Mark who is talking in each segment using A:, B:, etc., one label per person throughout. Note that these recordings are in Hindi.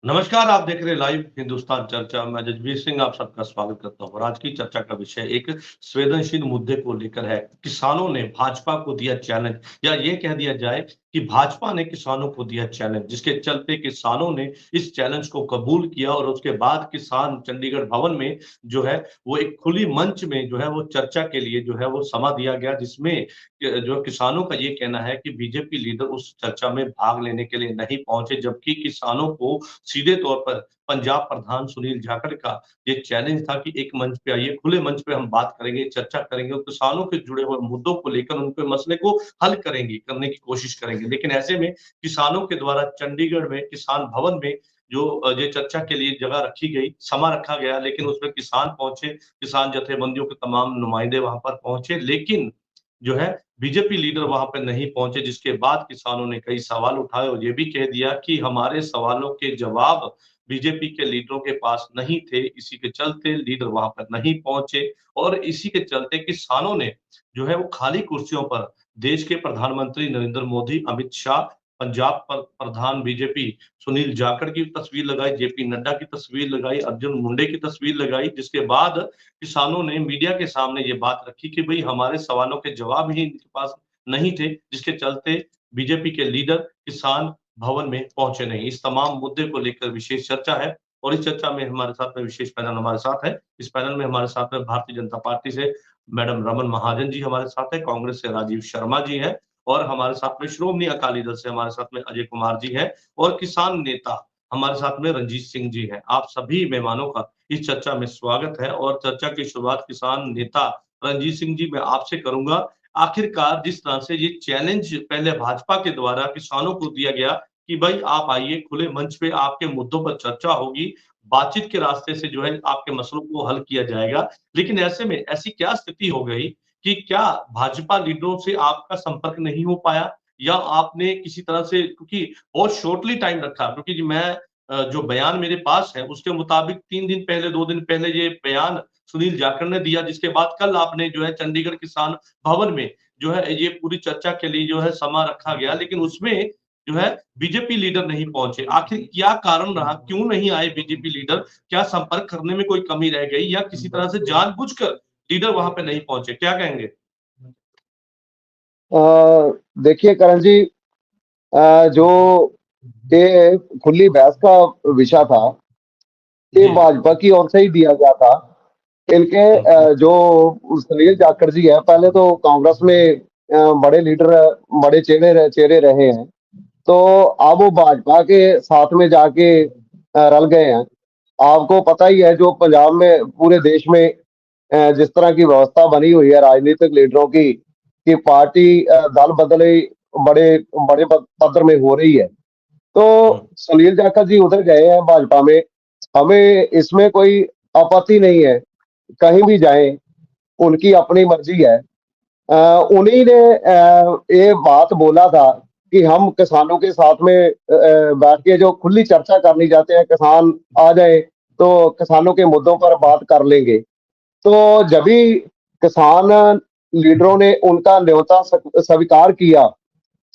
A: नमस्कार, आप देख रहे हैं लाइव हिंदुस्तान चर्चा। मैं जजबीर सिंह आप सबका स्वागत करता हूँ और आज की चर्चा का विषय एक संवेदनशील मुद्दे को लेकर है। किसानों ने भाजपा को दिया चैलेंज, या ये कह दिया जाए कि भाजपा ने किसानों को दिया चैलेंज, जिसके चलते किसानों ने इस चैलेंज को कबूल किया और उसके बाद किसान चंडीगढ़ भवन में जो है वो एक खुली मंच में जो है वो चर्चा के लिए जो है वो समा दिया गया, जिसमें जो किसानों का ये कहना है कि बीजेपी लीडर उस चर्चा में भाग लेने के लिए नहीं पहुंचे, जबकि किसानों को सीधे तौर पर पंजाब प्रधान सुनील जाखड़ का ये चैलेंज था कि एक मंच पे आइए, खुले मंच पे हम बात करेंगे, चर्चा करेंगे और किसानों के जुड़े हुए मुद्दों को लेकर उनके मसले को हल करने की कोशिश करेंगे। लेकिन ऐसे में किसानों के द्वारा चंडीगढ़ में किसान भवन में जो ये चर्चा के लिए जगह रखी गई, समा रखा गया, लेकिन उसमें किसान पहुंचे, किसान जथेबंदियों के तमाम नुमाइंदे वहां पर पहुंचे, लेकिन जो है बीजेपी लीडर वहां पे नहीं पहुंचे, जिसके बाद किसानों ने कई सवाल उठाए और ये भी कह दिया कि हमारे सवालों के जवाब बीजेपी के लीडरों के पास नहीं थे, इसी के चलते लीडर वहां पर नहीं पहुंचे और इसी के चलते किसानों ने जो है वो खाली कुर्सियों पर देश के प्रधानमंत्री नरेंद्र मोदी, अमित शाह, पंजाब पर प्रधान बीजेपी सुनील जाखड़ की तस्वीर लगाई, जेपी नड्डा की तस्वीर लगाई, अर्जुन मुंडे की तस्वीर लगाई, जिसके बाद किसानों ने मीडिया के सामने ये बात रखी कि भाई हमारे सवालों के जवाब ही इनके पास नहीं थे, जिसके चलते बीजेपी के लीडर किसान भवन में पहुंचे नहीं। इस तमाम मुद्दे को लेकर विशेष चर्चा है और इस चर्चा में हमारे साथ में विशेष पैनल हमारे साथ है। इस पैनल में हमारे साथ में भारतीय जनता पार्टी से मैडम रमन महाजन जी हमारे साथ है, कांग्रेस से राजीव शर्मा जी हैं और हमारे साथ में श्रोमणी अकाली दल से हमारे साथ में अजय कुमार जी हैं और किसान नेता हमारे साथ में रंजीत सिंह जी हैं। आप सभी मेहमानों का इस चर्चा में स्वागत है और चर्चा की शुरुआत किसान नेता रंजीत सिंह जी मैं आपसे करूंगा। आखिरकार जिस तरह से ये चैलेंज पहले भाजपा के द्वारा किसानों को दिया गया कि भाई आप आइए, खुले मंच पे आपके मुद्दों पर चर्चा होगी, बातचीत के रास्ते से जो है आपके मसलों को हल किया जाएगा। लेकिन ऐसे में ऐसी क्या स्थिति हो गई कि क्या भाजपा लीडरों से आपका संपर्क नहीं हो पाया या आपने किसी तरह से, क्योंकि बहुत शॉर्टली टाइम रखा, क्योंकि मैं जो बयान मेरे पास है उसके मुताबिक 3 दिन पहले 2 दिन पहले ये बयान सुनील जाखड़ ने दिया, जिसके बाद कल आपने जो है चंडीगढ़ किसान भवन में जो है ये पूरी चर्चा के लिए जो है समा रखा गया, लेकिन उसमें जो है बीजेपी लीडर नहीं पहुंचे। आखिर क्या कारण रहा, क्यों नहीं आए बीजेपी लीडर? क्या संपर्क करने में कोई कमी रह गई या किसी तरह से जानबूझकर लीडर वहां पे नहीं पहुंचे, क्या कहेंगे?
B: देखिए करण जी, जो ये खुली बहस का विषय था, ये
A: जी।
B: भाजपा की ओर से ही दिया गया था। इनके जो सुनील जाखड़ जी है, पहले तो कांग्रेस में बड़े लीडर, बड़े चेहरे रहे हैं, तो अब वो भाजपा के साथ में जाके रल गए हैं। आपको पता ही है जो पंजाब में पूरे देश में जिस तरह की व्यवस्था बनी हुई है राजनीतिक लीडरों की, कि पार्टी दल बदले बड़े बड़े पद में हो रही है। तो सुनील जाखड़ जी उधर गए हैं भाजपा में, हमें इसमें कोई आपत्ति नहीं है, कहीं भी जाएं, उनकी अपनी मर्जी है। उन्हीं ने ये बात बोला था कि हम किसानों के साथ में बैठ के जो खुली चर्चा करनी चाहते हैं, किसान आ जाए तो किसानों के मुद्दों पर बात कर लेंगे। तो जब भी किसान लीडरों ने उनका न्योता स्वीकार किया,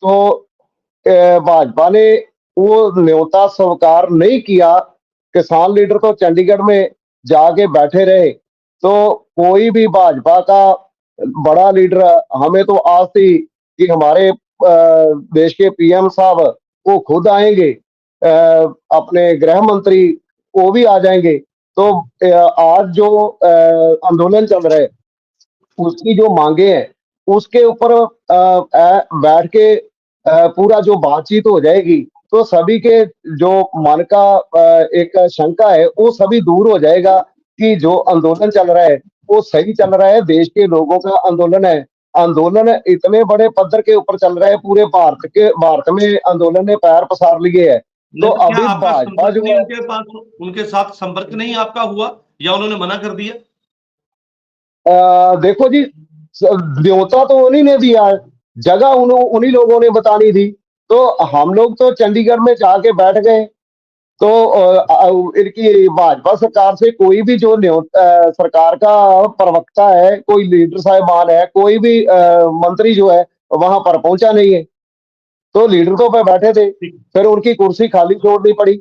B: तो भाजपा ने वो न्योता स्वीकार नहीं किया। किसान लीडर तो चंडीगढ़ में जाके बैठे रहे। तो कोई भी भाजपा का बड़ा लीडर, हमें तो आस थी कि हमारे देश के पीएम साहब वो खुद आएंगे, अपने गृह मंत्री वो भी आ जाएंगे। तो आज जो आंदोलन चल रहा है, उसकी जो मांगे हैं, उसके ऊपर बैठ के पूरा जो बातचीत हो जाएगी, तो सभी के जो मन का एक शंका है वो सभी दूर हो जाएगा कि जो आंदोलन चल रहा है वो सही चल रहा है, देश के लोगों का आंदोलन है। आंदोलन इतने बड़े पद्धर के ऊपर चल रहा है, पूरे भारत में आंदोलन ने पैर पसार लिए है।
A: नहीं
B: तो
A: तो क्या
B: अभी
A: आपका
B: भाजपा
A: संपर्क
B: जो
A: नहीं
B: है,
A: उनके पास, उनके साथ संपर्क नहीं आपका हुआ या उन्होंने मना कर दिया?
B: देखो जी, न्योता तो उन्हीं ने दिया है, जगह उन्हीं लोगों ने बतानी थी। तो हम लोग तो चंडीगढ़ में जाके बैठ गए। तो इनकी भाजपा सरकार से कोई भी जो सरकार का प्रवक्ता है, कोई लीडर साहिबान है, कोई भी मंत्री जो है वहां पर पहुंचा नहीं है। तो लीडर तो पे बैठे थे,
A: ठीक।
B: फिर उनकी कुर्सी खाली छोड़नी पड़ी।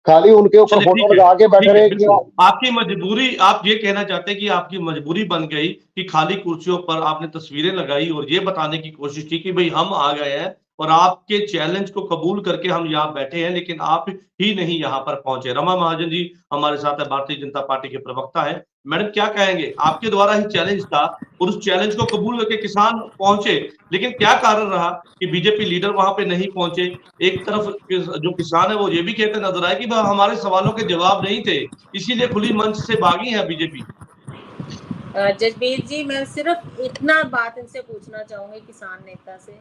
B: खाली उनके ऊपर
A: चलिए
B: फोटो
A: ठीक है,
B: लगा के बैठे
A: ठीक है,
B: रहे कि
A: बिल्कुल। आपकी मजबूरी, आप ये कहना चाहते हैं कि आपकी मजबूरी बन गई कि खाली कुर्सियों पर आपने तस्वीरें लगाई और ये बताने की कोशिश की कि भाई हम आ गए हैं और आपके चैलेंज को कबूल करके हम यहाँ बैठे हैं, लेकिन आप ही नहीं यहाँ पर पहुंचे। रमा महाजन जी हमारे साथ है, भारतीय जनता पार्टी के प्रवक्ता है। मैडम क्या कहेंगे, आपके द्वारा ही चैलेंज था और उस चैलेंज को कबूल करके किसान पहुंचे, लेकिन क्या कारण रहा कि बीजेपी लीडर वहां पे नहीं पहुंचे? एक तरफ जो किसान है वो ये भी कहते नजर आए कि हमारे सवालों के जवाब नहीं थे, इसीलिए खुली मंच से भागी है बीजेपी।
C: जसबीर जी, मैं सिर्फ इतना बात इनसे पूछना चाहूंगी किसान नेता से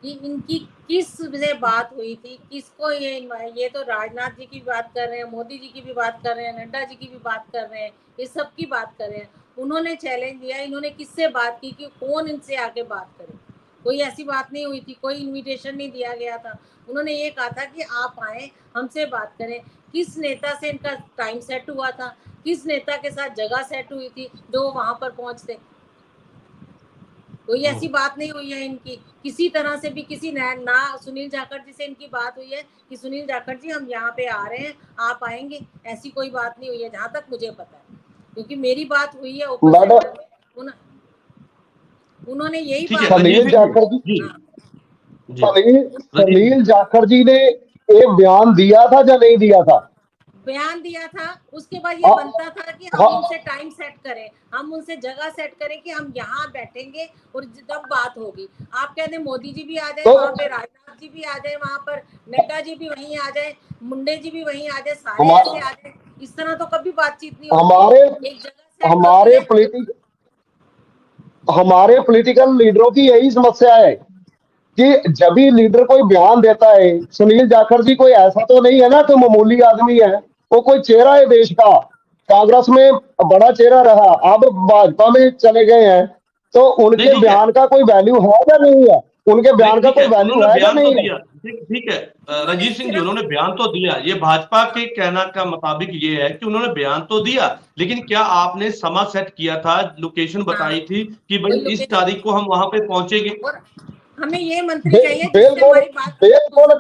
C: कि इनकी किस से बात हुई थी, किसको ये तो राजनाथ जी की बात कर रहे हैं, मोदी जी की भी बात कर रहे हैं, नड्डा जी की भी बात कर रहे हैं, ये सब की बात कर रहे हैं। उन्होंने चैलेंज दिया, इन्होंने किससे बात की कि कौन इनसे आके बात करे? कोई ऐसी बात नहीं हुई थी, कोई इनविटेशन नहीं दिया गया था। उन्होंने ये कहा था कि आप आए, हमसे बात करें। किस नेता से इनका टाइम सेट हुआ था, किस नेता के साथ जगह सेट हुई थी जो वहां पर पहुंचते? कोई ऐसी बात नहीं हुई है इनकी किसी तरह से भी। किसी ना सुनील जाखड़ जी से इनकी बात हुई है कि सुनील जाखड़ जी हम यहाँ पे आ रहे हैं, आप आएंगे? ऐसी कोई बात नहीं हुई है जहां तक मुझे पता है, क्योंकि मेरी बात हुई है ऊपर सेंटर में। उन्होंने यही
A: ठीक है,
C: बात
B: सनील जाखड़ जी,
A: जी जी
B: सनील जाखड़ जी ने एक बयान दिया था या नहीं दिया था?
C: बयान दिया था। उसके बाद ये बनता था कि हम उनसे टाइम सेट करें, हम उनसे जगह सेट करें कि हम यहाँ बैठेंगे और जब बात होगी। आप कहते हैं मोदी जी भी आ जाए वहाँ पे, राजनाथ जी भी आ जाए वहाँ पर, नड्डा जी भी वहीं आ जाए, मुंडे जी भी वहीं आ जाए, सारे ऐसे आ जाए। इस तरह तो कभी बातचीत नहीं होती। एक जगह
B: हमारे पॉलिटिकल लीडरों की यही समस्या है कि जब भी लीडर कोई बयान देता है, सुनील जाखड़ जी कोई ऐसा तो नहीं है ना कि मामूली आदमी है, वो कोई चेहरा है देश का, कांग्रेस में बड़ा चेहरा रहा, अब भाजपा में चले गए हैं, तो उनके बयान का कोई वैल्यू है या नहीं है? उनके बयान का कोई वैल्यू है या नहीं है?
A: ठीक है रंजीत सिंह जी, उन्होंने बयान तो दिया, ये भाजपा के कहना का मुताबिक ये है कि उन्होंने बयान तो दिया, लेकिन क्या आपने समा सेट किया था, लोकेशन बताई थी कि भाई इस तारीख को हम वहां पे पहुंचेंगे?
C: हमें ये मंत्री चाहिए जिससे हमारी बात
B: बिल्कुल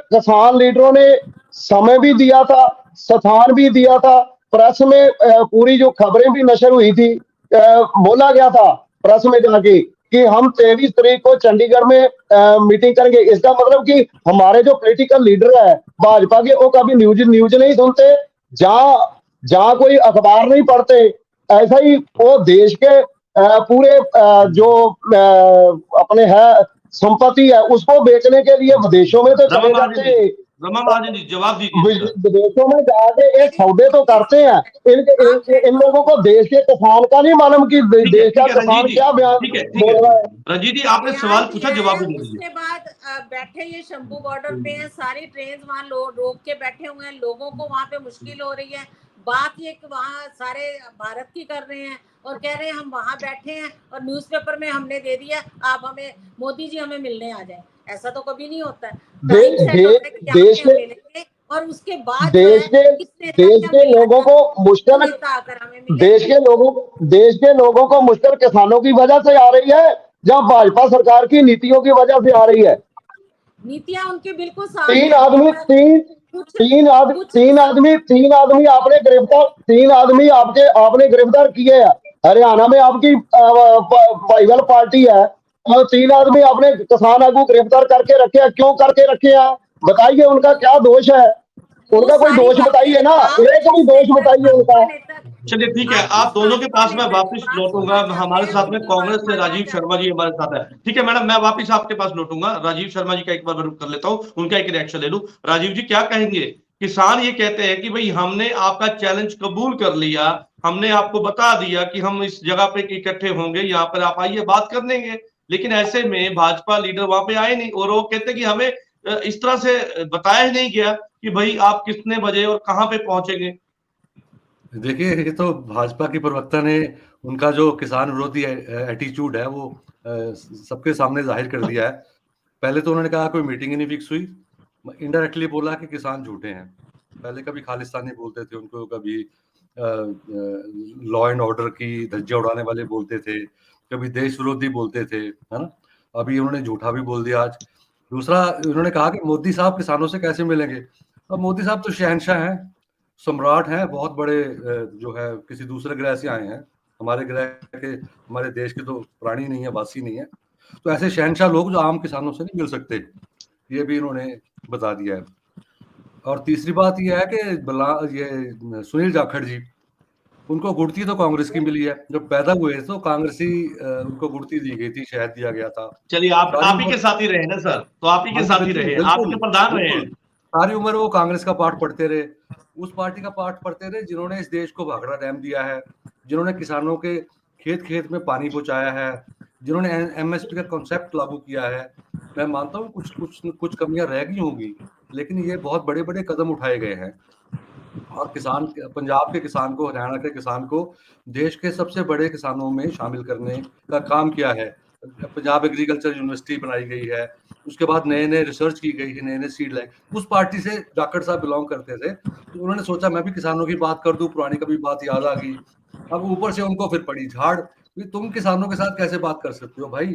B: किसान लीडरों ने समय भी दिया था, स्थान भी दिया था, प्रेस में पूरी जो खबरें भी नशर हुई थी, बोला गया था प्रेस में जाके कि हम 23 तारीख को चंडीगढ़ में मीटिंग करेंगे। इसका मतलब कि हमारे जो पॉलिटिकल लीडर है भाजपा के, वो कभी न्यूज नहीं सुनते, जहां जहां कोई अखबार नहीं पढ़ते, ऐसा ही वो देश के पूरे जो अपने है संपत्ति है उसको बेचने के लिए विदेशों में तो चले जाते हैं।
A: रमा महाजन जी जवाब दीजिए।
B: विदेशों में जाके एक सौदे तो करते हैं। इन लोगों को देश के किसान का नहीं मालूम कि देश का किसान क्या बयान बोल रहा है।
A: रंजीत जी आपने सवाल पूछा, जवाब भी दे दीजिए।
C: उसके बाद बैठे ये शंभू बॉर्डर पे हैं, सारी ट्रेन वहाँ रोक के बैठे हुए हैं, लोगों को वहाँ पे मुश्किल हो रही है। बात ये कि वहाँ सारे भारत की कर रहे हैं और कह रहे हैं हम वहाँ बैठे हैं और न्यूज़पेपर में हमने दे दिया, आप हमें मोदी जी हमें मिलने आ जाए। ऐसा तो कभी नहीं होता है।
B: देश के
C: और उसके बाद
B: देश के लोगों को मुश्किल, देश के लोगों को मुश्किल किसानों की वजह से आ रही है या भाजपा सरकार की नीतियों की वजह से आ रही है?
C: नीतियां उनके बिल्कुल
B: तीन आदमी आपने गिरफ्तार किए हैं। हरियाणा में आपकी बाइबल पार्टी है और 3 आदमी आपने किसान आगू गिरफ्तार करके रखे हैं। क्यों करके रखे हैं? बताइए, उनका क्या दोष है? उनका कोई दोष बताइए ना, एक भी दोष बताइए उनका।
A: चलिए ठीक है, आप दोनों के पास मैं वापस लौटूंगा। हमारे साथ में कांग्रेस से राजीव शर्मा जी हमारे साथ है। ठीक है मैडम, मैं वापस आपके पास लौटूंगा। राजीव शर्मा जी का एक बार कर लेता हूँ, उनका एक रिएक्शन ले लूं। राजीव जी क्या कहेंगे? किसान ये कहते हैं कि भाई हमने आपका चैलेंज कबूल कर लिया, हमने आपको बता दिया कि हम इस जगह पे इकट्ठे होंगे, यहाँ पर आप आइए बात कर लेंगे, लेकिन ऐसे में भाजपा लीडर वहां पे आए नहीं और वो कहते कि हमें इस तरह से बताया ही नहीं गया कि भाई आप कितने बजे और कहाँ पे पहुंचेंगे।
D: देखिए, ये तो भाजपा की प्रवक्ता ने उनका जो किसान विरोधी एटीट्यूड है वो सबके सामने जाहिर कर दिया है। पहले तो उन्होंने कहा कोई मीटिंग ही नहीं फिक्स हुई, इनडायरेक्टली बोला कि किसान झूठे हैं। पहले कभी खालिस्तानी बोलते थे उनको, कभी लॉ एंड ऑर्डर की धज्जियां उड़ाने वाले बोलते थे, कभी देश विरोधी बोलते थे, है ना। अभी उन्होंने झूठा भी बोल दिया आज। दूसरा उन्होंने कहा कि मोदी साहब किसानों से कैसे मिलेंगे। अब मोदी साहब तो शहंशाह हैं, सम्राट हैं, बहुत बड़े जो है किसी दूसरे ग्रह से आए हैं, हमारे ग्रह के, हमारे देश के तो प्राणी नहीं है, वासी नहीं है। तो ऐसे शहंशाह लोग जो आम किसानों से नहीं मिल सकते, ये भी इन्होंने बता दिया है। और तीसरी बात यह है कि ये सुनील जाखड़ जी, उनको गुड़ती तो कांग्रेस की मिली है, जब पैदा हुए तो कांग्रेसी उनको गुड़ती दी गई थी, शहद दिया गया था।
A: चलिए आप ही के साथ ही रहे ना सर, तो आप ही के साथ ही रहे, आप ही के प्रधान रहे हैं।
D: सारी उम्र वो कांग्रेस का पाठ पढ़ते रहे, उस पार्टी का पाठ पढ़ते रहे जिन्होंने इस देश को भाखड़ा डैम दिया है, जिन्होंने किसानों के खेत खेत में पानी पहुंचाया है, जिन्होंने एमएसपी का कॉन्सेप्ट लागू किया है। मैं मानता हूँ कुछ कमियां रह गई होंगी, लेकिन ये बहुत बड़े बड़े कदम उठाए गए हैं। और किसान, पंजाब के किसान को, हरियाणा के किसान को देश के सबसे बड़े किसानों में शामिल करने का काम किया है। पंजाब एग्रीकल्चर यूनिवर्सिटी बनाई गई है, उसके बाद नए नए रिसर्च की गई है, नए नए सीड लाए। उस पार्टी से जाखड़ साहब बिलोंग करते थे, तो उन्होंने सोचा मैं भी किसानों की बात कर दूं, पुरानी कभी बात याद आ गई। अब ऊपर से उनको फिर पड़ी झाड़, तुम किसानों के साथ कैसे बात कर सकते हो भाई,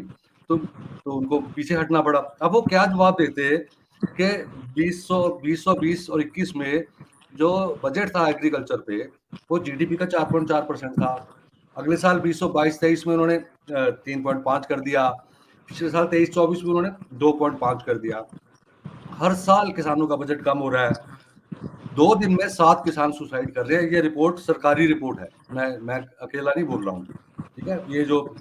D: तुम, तो उनको पीछे हटना पड़ा। अब वो क्या जवाब देते कि 2020 और 21 में जो बजट था एग्रीकल्चर पे, वो जीडीपी का 4.4% था। अगले साल 2022-23 में उन्होंने 3.5 कर दिया, पिछले साल 23-24 में उन्होंने 2.5 कर दिया। हर साल किसानों का बजट कम हो रहा है। 2 दिन में 7 किसान सुसाइड कर रहे हैं। ये रिपोर्ट सरकारी रिपोर्ट है, मैं अकेला नहीं बोल रहा हूँ, ठीक है। ये जो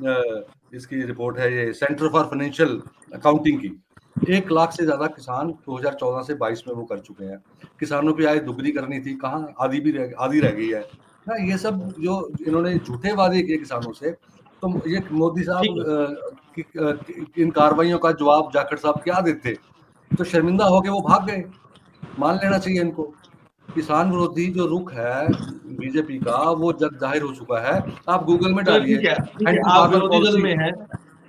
D: इसकी रिपोर्ट है, ये सेंटर फॉर फाइनेंशियल अकाउंटिंग की, 1 लाख से ज्यादा किसान 2014 से 22 में वो कर चुके हैं। किसानों की आय दुगनी करनी थी, कहाँ आधी रह गई है ना। ये सब जो इन्होंने झूठे वादे किए किसानों से, तो ये मोदी साहब इन कार्रवाइयों का जवाब जाखड़ साहब क्या देते, तो शर्मिंदा होके वो भाग गए। मान लेना चाहिए इनको, किसान विरोधी जो रुख है बीजेपी का, वो जग जाहिर हो चुका है। आप गूगल में डालिए,
A: आप विरोधी दल में हैं,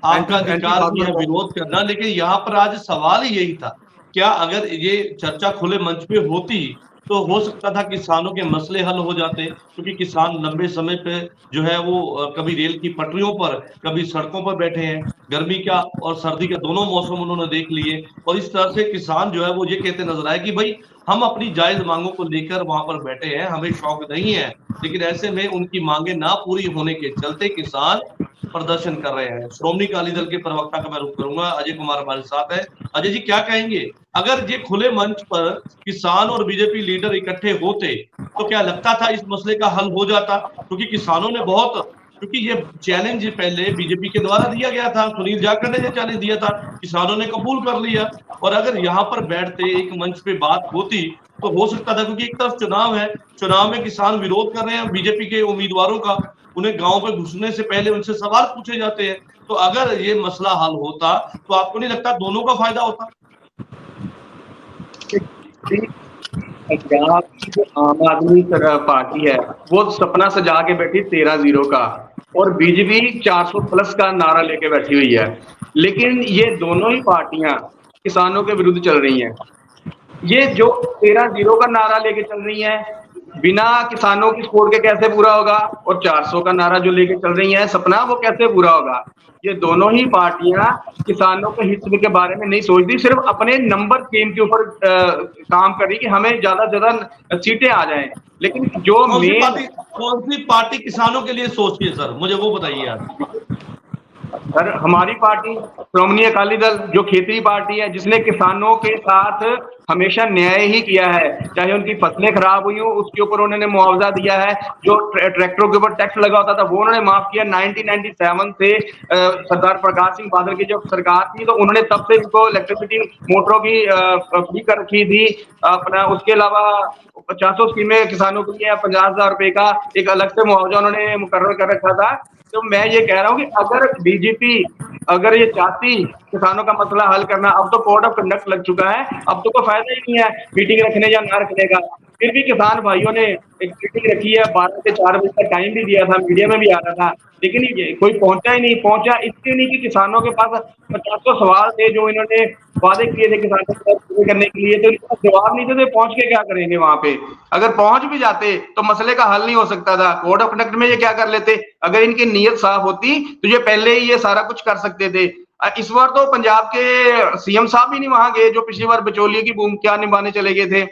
A: आपका अधिकार भी है विरोध करना, लेकिन यहाँ पर आज सवाल ही यही था, क्या अगर ये चर्चा खुले मंच पे होती तो हो सकता था किसानों के मसले हल हो जाते, क्योंकि किसान लंबे समय पे जो है वो कभी रेल की पटरियों पर, कभी सड़कों पर बैठे हैं, गर्मी का और सर्दी का दोनों मौसम उन्होंने देख लिए, और इस तरह से किसान जो है वो ये कहते नजर आए कि भाई हम अपनी जायज मांगों को लेकर वहां पर बैठे हैं, हमें शौक नहीं है, लेकिन ऐसे में उनकी मांगे ना पूरी होने के चलते किसान प्रदर्शन कर रहे हैं। श्रोमणी अकाली दल के प्रवक्ता का मैं रुख करूंगा, अजय कुमार हमारे साथ है। अजय जी, क्या कहेंगे, अगर ये खुले मंच पर किसान और बीजेपी लीडर इकट्ठे होते तो क्या लगता था इस मसले का हल हो जाता? क्योंकि किसानों ने बहुत, क्योंकि ये चैलेंज पहले बीजेपी के द्वारा दिया गया था, सुनील जाखड़ ने ये चैलेंज दिया था, किसानों ने कबूल कर लिया, और अगर यहाँ पर बैठते एक मंच पे बात होती तो हो सकता था, क्योंकि एक तरफ चुनाव है, चुनाव में किसान विरोध कर रहे हैं बीजेपी के उम्मीदवारों का, उन्हें गांव पे घुसने से पहले उनसे सवाल पूछे जाते हैं, तो अगर ये मसला हल होता तो आपको नहीं लगता दोनों का फायदा होता?
E: पंजाब की जो आम आदमी पार्टी है वो सपना सजा के बैठी 13-0 का, और बीजेपी 400 प्लस का नारा लेके बैठी हुई है, लेकिन ये दोनों ही पार्टियां किसानों के विरुद्ध चल रही हैं। ये जो 13-0 का नारा लेके चल रही है, बिना किसानों की सपोर्ट के कैसे पूरा होगा, और 400 का नारा जो लेके चल रही है सपना, वो कैसे पूरा होगा। ये दोनों ही पार्टियां किसानों के हित के बारे में नहीं सोचती, सिर्फ अपने नंबर गेम के ऊपर काम कर रही कि हमें ज्यादा से ज्यादा सीटें आ जाएं। लेकिन जो
A: कौन सी पार्टी किसानों के लिए सोचती है सर, मुझे वो बताइए आप।
E: सर, हमारी पार्टी श्रोमणी अकाली दल जो क्षेत्रीय पार्टी है, जिसने किसानों के साथ हमेशा न्याय ही किया है, चाहे उनकी फसलें खराब हुई हो उसके ऊपर उन्होंने मुआवजा दिया है, जो ट्रैक्टरों के ऊपर टैक्स लगा होता था वो उन्होंने माफ किया। 1997 से सरदार प्रकाश सिंह बादल की जब सरकार थी तो उन्होंने तब से उनको इलेक्ट्रिसिटी मोटरों की फ्री कर रखी थी अपना। उसके अलावा 50 स्कीमें किसानों के लिए, 50,000 रुपए का एक अलग से मुआवजा उन्होंने मुकर्रर कर रखा था। तो मैं ये कह रहा हूँ कि अगर बीजेपी अगर ये चाहती किसानों का मसला हल करना, अब तो कोड ऑफ कंडक्ट लग चुका है, अब तो कोई फायदा ही नहीं है मीटिंग रखने या ना रखने का। फिर भी किसान भाइयों ने एक मीटिंग रखी है, 12 से 4 बजे तक टाइम भी दिया था, मीडिया में भी आ रहा था, लेकिन ये कोई पहुंचा ही नहीं। पहुंचा इसलिए नहीं कि किसानों के पास 50 सवाल थे जो इन्होंने वादे किए थे किसानों के साथ पूरे करने के लिए, तो इनका जवाब नहीं थे, तो पहुंच के क्या करेंगे वहां पे। अगर पहुंच भी जाते तो मसले का हल नहीं हो सकता था। कोड ऑफ कंडक्ट में ये क्या कर लेते, अगर इनकी नीयत साफ होती तो ये पहले ही ये सारा कुछ कर सकते थे। इस बार तो पंजाब के सीएम साहब भी नहीं वहां गए, जो पिछली बार बिचौलिए की भूमिका निभाने चले गए थे।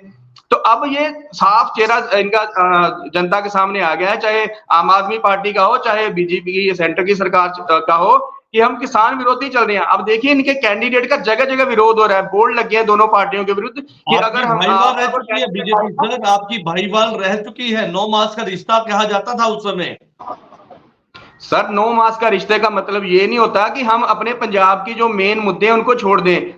E: तो अब ये साफ चेहरा इनका जनता के सामने आ गया है, चाहे आम आदमी पार्टी का हो, चाहे बीजेपी की सेंटर की सरकार का हो, कि हम किसान विरोधी चल रहे हैं। अब देखिए इनके कैंडिडेट का जगह जगह विरोध हो रहा है, बोर्ड लगे हैं दोनों पार्टियों के विरुद्ध कि अगर हम
A: भाईवाल रह चुकी है बीजेपी सर, आपकी भाईवाल रह चुकी है। 9 मास का रिश्ता कहा जाता था उस समय।
E: सर 9 मास का रिश्ते का मतलब ये नहीं होता कि हम अपने पंजाब की जो मेन मुद्दे हैं उनको छोड़ दें।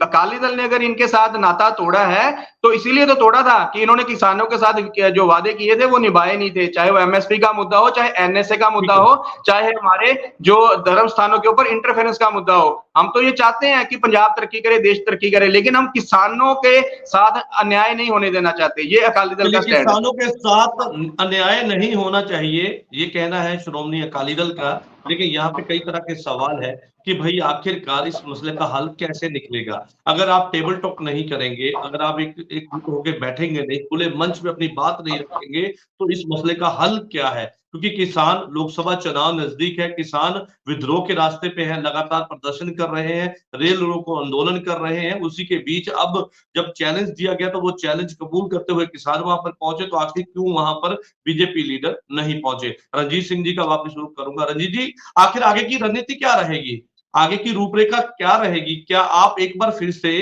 E: अकाली दल ने अगर इनके साथ नाता तोड़ा है तो इसीलिए तो तोड़ा था कि इन्होंने किसानों के साथ जो वादे किए थे वो निभाए नहीं थे, चाहे वो एमएसपी का मुद्दा हो, चाहे एनएसए का मुद्दा हो, चाहे हमारे जो धर्म स्थानों के ऊपर इंटरफेरेंस का मुद्दा हो। हम तो ये चाहते हैं कि पंजाब तरक्की करे, देश तरक्की करे, लेकिन हम किसानों के साथ अन्याय नहीं होने देना चाहते। ये अकाली दल का स्टैंड है।
A: किसानों के साथ अन्याय नहीं होना चाहिए, ये कहना है श्रोमणी अकाली दल का। लेकिन यहाँ पे कई तरह के सवाल है कि भाई आखिरकार इस मसले का हल कैसे निकलेगा। अगर आप टेबल टॉक नहीं करेंगे, अगर आप एक होकर बैठेंगे नहीं, खुले मंच पे अपनी बात नहीं रखेंगे, तो इस मसले का हल क्या है? क्योंकि किसान, लोकसभा चुनाव नजदीक है, किसान विद्रोह के रास्ते पे हैं, लगातार प्रदर्शन कर रहे हैं, रेल रोको आंदोलन कर रहे हैं। उसी के बीच अब जब चैलेंज दिया गया तो वो चैलेंज कबूल करते हुए किसान वहां पर पहुंचे, तो आखिर क्यों वहां पर बीजेपी लीडर नहीं पहुंचे? रंजीत सिंह जी का वापस शुरू करूंगा। रंजीत जी, आखिर आगे की रणनीति क्या रहेगी, आगे की रूपरेखा क्या रहेगी? क्या आप एक बार फिर से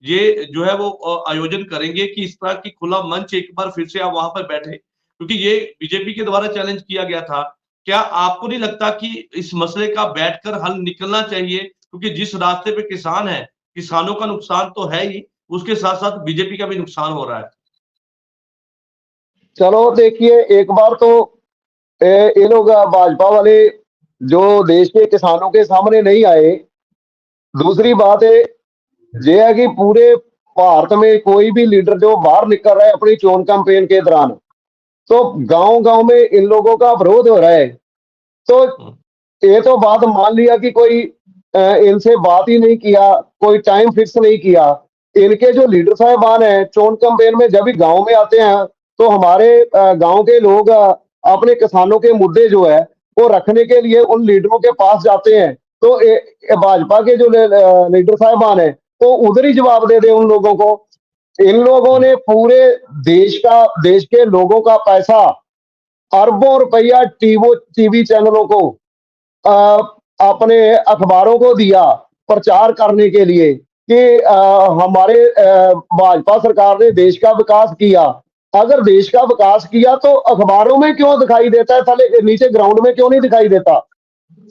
A: ये जो है वो आयोजन करेंगे कि इस तरह की खुला मंच एक बार फिर से आप वहां पर बैठे, क्योंकि ये बीजेपी के द्वारा चैलेंज किया गया था। क्या आपको नहीं लगता कि इस मसले का बैठकर हल निकलना चाहिए? क्योंकि जिस रास्ते पे किसान है, किसानों का नुकसान तो है ही, उसके साथ साथ बीजेपी का भी नुकसान हो रहा है।
B: चलो देखिए, एक बार तो ये लोग भाजपा वाले जो देश के किसानों के सामने नहीं आए। दूसरी बात ये है कि पूरे भारत में कोई भी लीडर जो बाहर निकल रहा है अपनी चोन कैंपेन के दौरान, तो गांव-गांव में इन लोगों का विरोध हो रहा है। तो ये तो बात मान लिया कि कोई इनसे बात ही नहीं किया, कोई टाइम फिक्स नहीं किया। इनके जो लीडर साहिबान हैं चोन कैंपेन में जब भी गांव में आते हैं तो हमारे गांव के लोग अपने किसानों के मुद्दे जो है वो रखने के लिए उन लीडरों के पास जाते हैं। तो भाजपा के जो लीडर साहिबान है तो उधर ही जवाब दे दे उन लोगों को। इन लोगों ने पूरे देश के लोगों का पैसा, अरबों रुपया टीवी चैनलों को, अपने अखबारों को दिया प्रचार करने के लिए कि हमारे भाजपा सरकार ने देश का विकास किया। अगर देश का विकास किया तो अखबारों में क्यों दिखाई देता है, थले नीचे ग्राउंड में क्यों नहीं दिखाई देता?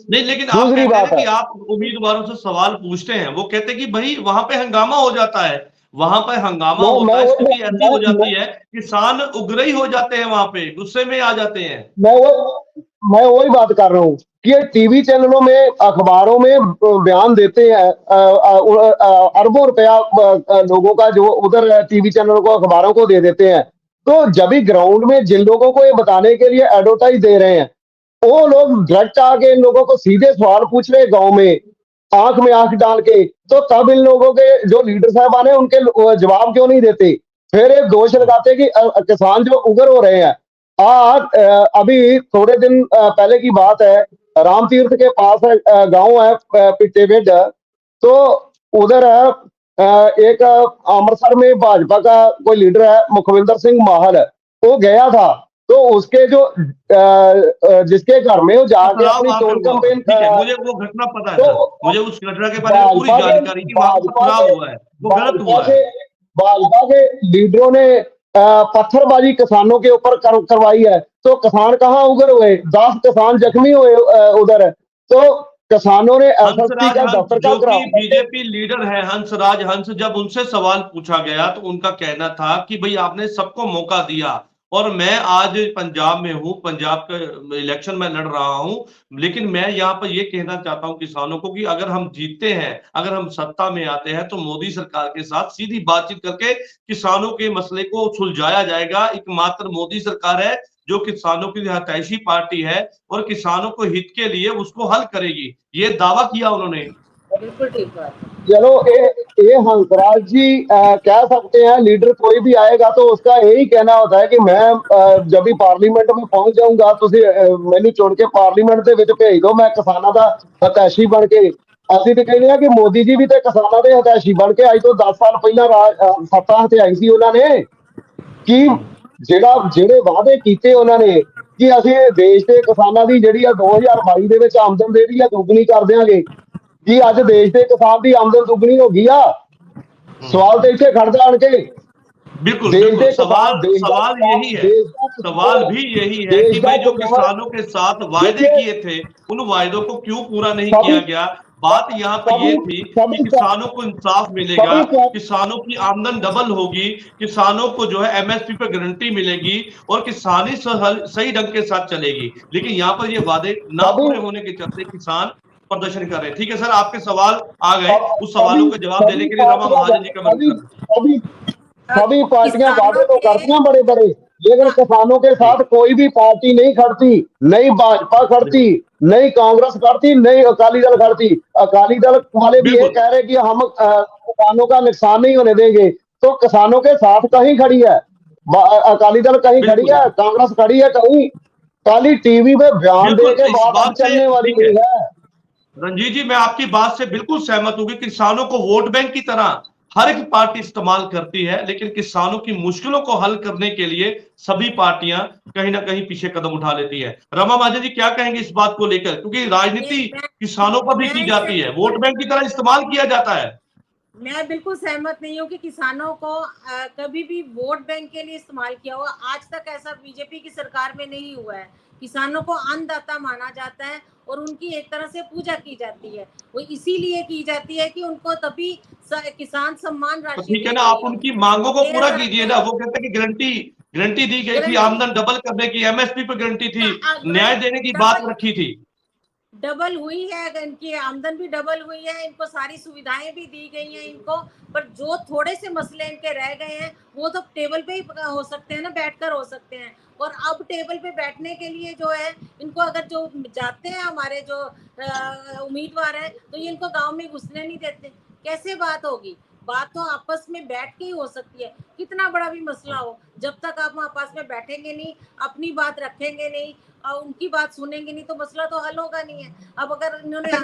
A: नहीं, लेकिन आप
B: दूसरी बात है
A: कि आप उम्मीदवारों से सवाल पूछते हैं, वो कहते हैं कि भाई वहां पे हंगामा हो जाता है, वहां पर हंगामा होता है, स्थिति ऐसी हो जाती है, किसान उग्र ही हो जाते हैं, वहां पे गुस्से में आ जाते हैं।
B: मैं वही बात कर रहा हूँ कि ये टीवी चैनलों में, अखबारों में बयान देते हैं, अरबों रुपया लोगों का जो उधर टीवी चैनलों को, अखबारों को दे देते हैं। तो जब भी ग्राउंड में जिन लोगों को ये बताने के लिए एडवर्टाइज दे रहे हैं, वो लोग डायरेक्ट आके इन लोगों को सीधे सवाल पूछ रहे गांव में, आंख में आंख डाल के, तो तब इन लोगों के जो लीडर साहबान है उनके जवाब क्यों नहीं देते? फिर एक दोष लगाते कि किसान जो उग्र हो रहे हैं। अभी थोड़े दिन पहले की बात है, राम तीर्थ के पास गांव है पिट्टेबेड, तो उधर एक अमृतसर में भाजपा का कोई लीडर है मुखविंदर सिंह माहल, वो गया था। तो उसके जो जिसके घर में वो जाके अपनी चोन कैंपेन,
A: मुझे वो घटना पता है, मुझे उस घटना के बारे में पूरी जानकारी कि वहां खराब हुआ है, वो गलत हुआ है।
B: भाजपा के लीडरों ने पत्थरबाजी किसानों के ऊपर करवाई है, तो किसान कहाँ उग्र हुए? 10 किसान जख्मी हुए उधर। तो किसानों ने एसएसपी का दफ्तर का,
A: जो कि बीजेपी लीडर है हंसराज हंस, जब उनसे सवाल पूछा गया तो उनका कहना था कि भाई आपने सबको मौका दिया और मैं आज पंजाब में हूं, पंजाब का इलेक्शन में लड़ रहा हूं, लेकिन मैं यहाँ पर ये कहना चाहता हूं किसानों को कि अगर हम जीतते हैं, अगर हम सत्ता में आते हैं, तो मोदी सरकार के साथ सीधी बातचीत करके किसानों के मसले को सुलझाया जाएगा। एकमात्र मोदी सरकार है जो किसानों की हितैषी पार्टी है और किसानों को हित के लिए उसको हल करेगी, ये दावा किया उन्होंने।
C: बिल्कुल ठीक बात।
B: चलो ये हंसराज जी कह सकते हैं, लीडर कोई भी आएगा तो उसका यही कहना होता है कि मैं जब भी पार्लीमेंट में पहुंच जाऊंगा, तुझे मैंने चुन के पार्लीमेंट के विच भेज दो, मैं किसानों का हितैषी बन के ਅਸੀਂ ਤੇ ਕਹਿੰਦੇ ਆ ਕਿ ਮੋਦੀ ਜੀ ਵੀ ਤੇ ਕਿਸਾਨਾਂ ਦੇ ਹਿਤੈਸ਼ੀ ਬਣ ਕੇ ਅੱਜ ਤੋਂ 10 ਸਾਲ ਪਹਿਲਾਂ ਸੱਤਾ ਹਥਿਆਈ ਸੀ ਉਹਨਾਂ ਨੇ ਕਿ ਜਿਹੜੇ ਵਾਅਦੇ ਕੀਤੇ ਉਹਨਾਂ ਨੇ ਕਿ ਅਸੀਂ ਦੇਸ਼ ਦੇ ਕਿਸਾਨਾਂ ਦੀ ਜਿਹੜੀ ਆ 2022 ਦੇ ਵਿੱਚ ਆਮਦਨ ਜਿਹੜੀ ਆ ਦੁੱਗਣੀ ਕਰ ਦਿਆਂਗੇ। ਕਿ ਅੱਜ ਦੇਸ਼ ਦੇ ਕਿਸਾਨ ਦੀ ਆਮਦਨ ਦੁੱਗਣੀ ਹੋ ਗਈ ਆ। सवाल तो इसे खड़ जान के
A: बिल्कुल बिल्कुल सवाल यही है, सवाल भी यही है कि भाई जो किसानों के साथ वायदे किए थे उन वायदों को क्यों पूरा नहीं किया गया। बात यहाँ पे ये थी कि किसानों को इंसाफ मिलेगा, किसानों की आमदन डबल होगी, किसानों को जो है एमएसपी पे गारंटी मिलेगी और किसानी सही ढंग के साथ चलेगी। लेकिन यहाँ पर ये वादे ना पूरे होने के चलते किसान प्रदर्शन कर रहे हैं। ठीक है सर, आपके सवाल आ गए, उस सवालों का जवाब देने के लिए रमा महाजन जी का
B: सभी पार्टियां वादे तो करती हैं बड़े बड़े, लेकिन किसानों के साथ कोई भी पार्टी नहीं खड़ती। नहीं भाजपा खड़ती, नहीं कांग्रेस खड़ती, नहीं अकाली दल खड़ती। अकाली दल वाले भी ये कह रहे कि हम किसानों का नुकसान नहीं होने देंगे, तो किसानों के साथ कहीं खड़ी है अकाली दल, कहीं खड़ी है कांग्रेस, खड़ी है कहीं खाली टीवी में बयान दे के बात चलने वाली नहीं है।
A: रंजीत जी, मैं आपकी बात से बिल्कुल सहमत हूँ कि किसानों को वोट बैंक की तरह हर एक पार्टी इस्तेमाल करती है, लेकिन किसानों की मुश्किलों को हल करने के लिए सभी पार्टियां कहीं ना कहीं पीछे कदम उठा लेती है। रमा महाजन जी क्या कहेंगे इस बात को लेकर, क्योंकि राजनीति किसानों पर भी की जाती है, वोट बैंक की तरह इस्तेमाल किया जाता है।
C: मैं बिल्कुल सहमत नहीं हूँ कि किसानों को कभी भी वोट बैंक के लिए इस्तेमाल किया हुआ। आज तक ऐसा बीजेपी की सरकार में नहीं हुआ है। किसानों को अन्नदाता माना जाता है और उनकी एक तरह से पूजा की जाती है। वो इसीलिए की जाती है कि उनको तभी किसान सम्मान राशि,
A: ठीक है ना, आप उनकी मांगों को पूरा कीजिए ना। वो कहते हैं कि गारंटी दी गई थी, आमदन डबल करने की, एमएसपी पर गारंटी थी, न्याय देने की बात रखी थी,
C: डबल हुई है, इनकी आमदन भी डबल हुई है, इनको सारी सुविधाएं भी दी गई हैं इनको। पर जो थोड़े से मसले इनके रह गए हैं वो तो टेबल पे ही हो सकते हैं ना, बैठकर हो सकते हैं। और अब टेबल पे बैठने के लिए जो है इनको, अगर जो जाते हैं हमारे जो उम्मीदवार हैं, तो ये इनको गांव में घुसने नहीं देते। कैसे बात होगी? बात तो आपस में बैठ के ही हो सकती है। कितना बड़ा भी मसला हो, जब तक आप आपस में बैठेंगे नहीं, अपनी बात रखेंगे नहीं और उनकी बात सुनेंगे नहीं, तो मसला तो हल होगा नहीं है। अब अगर इन्होंने
B: मैडम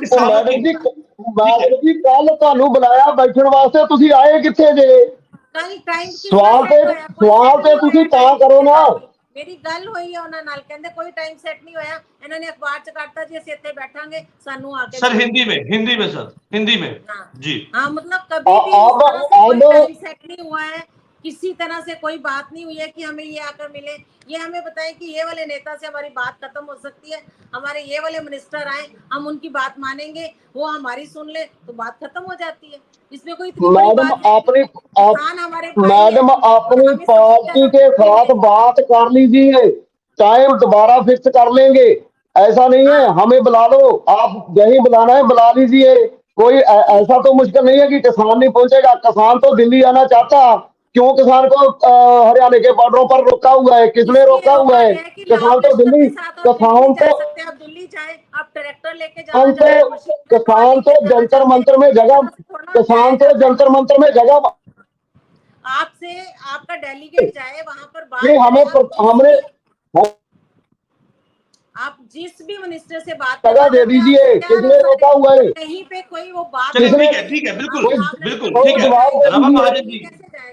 B: जी कल ਤੁਹਾਨੂੰ ਬੁਲਾਇਆ ਬੈਠਣ ਵਾਸਤੇ, ਤੁਸੀਂ ਆਏ ਕਿੱਥੇ ਜੇ? ਸਵਾਲ ਤੇ ਤੁਸੀਂ ਤਾਂ ਕਰੋ ਨਾ।
C: मेरी गल हुई है उन्हां नाल, कहंदे कोई टाइम सेट नहीं होया, इन्होंने अखबार च काटता जी ਅਸੀਂ ਇੱਥੇ ਬੈਠਾਂਗੇ, ਸਾਨੂੰ आके
A: सर हिंदी में सर, हिंदी में जी
C: हाँ, मतलब कभी भी कोई टाइम सेट नहीं हुआ है, किसी तरह से कोई बात नहीं हुई है कि हमें ये आकर मिले, ये हमें बताएं कि ये वाले नेता से हमारी बात खत्म हो सकती है, हमारे ये वाले मिनिस्टर आए, हम उनकी बात मानेंगे, वो हमारी सुन ले, तो बात खत्म हो जाती है। इसमें कोई
B: मैडम अपनी पार्टी के साथ बात कर लीजिए, टाइम दोबारा फिक्स कर लेंगे। ऐसा नहीं है हमें बुला लो, आप यही बुलाना है बुला लीजिए। कोई ऐसा तो मुश्किल नहीं है कि किसान नहीं पहुंचेगा। किसान तो दिल्ली आना चाहता, क्यों किसान को हरियाणा के बॉर्डरों पर रोका हुआ है? किसने रोका हुआ है? किसान तो दिल्ली, किसान तो
C: ट्रैक्टर लेके
B: किसान तो जंतर मंतर में जगह, किसान तो जंतर मंतर में जगह
C: आपसे आपका डेलीगेट जाए वहां पर बात
B: नहीं, हमने
C: आप जिस भी मिनिस्टर से बात
B: जगह दे दीजिए, किसने रोका हुआ है?
C: कहीं पे कोई वो बात,
A: ठीक है बिल्कुल ठीक है। रमा महाजन जी,